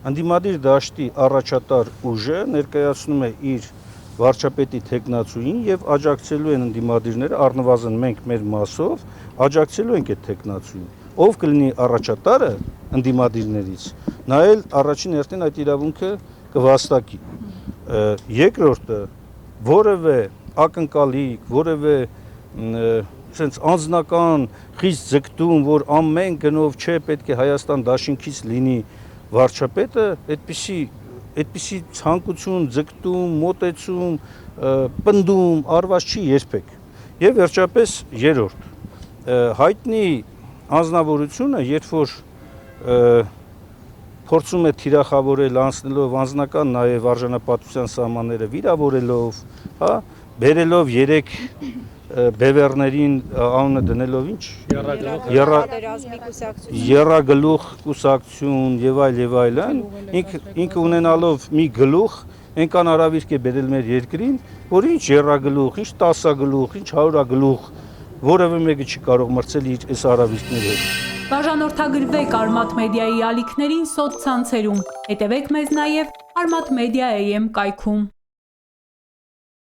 Ընդդիմադիր դաշտի առաջատար ուժը ներկայացնում է իր վարչապետի թեկնածուին եւ աջակցելու են ընդդիմադիրները, առնվազն մենք մեր մասով աջակցելու ենք այդ թեկնածուին։ Ով կլինի առաջատարը ընդդիմադիրներից, նա էլ առաջին հերթին այդ իրավունքը կվաստակի։ Երկրորդը, որևէ ակնկալիք, որևէ sense անձնական խիստ ձգտում, որ ամեն գնով չէ պետք է Հայաստան դաշինքից լինի վարչապետը, այդպիսի ցանկություն, ձգտում, մոտեցում, պնդում արված չի երբեք։ Եվ վերջապես երրորդ, հայտնի անձնավորությունը, երբ որ փորձում է թիրախավորել անցնելով անձնական նաև արժանապատվության սահմանները վիրավորելով, հա, բերելով 3 բևեռներին անունը դնելով ինչ եռագլուխ կուսակցություն եւ այլն, ինքը ունենալով մի գլուխ այնքան հարավիրք է բերել մեր երկրին, որ ինչ եռագլուխ, ինչ 10 գլուխ, ինչ 100 գլուխ, որևէ մեկը չի կարող մրցել իր այս հարավիրքների հետ։ Բաժանորդագրվեք Արմաթ մեդիայի ալիքներին սոցցանցերում, հետևեք մեզ նաև Armat Media AM կայքում։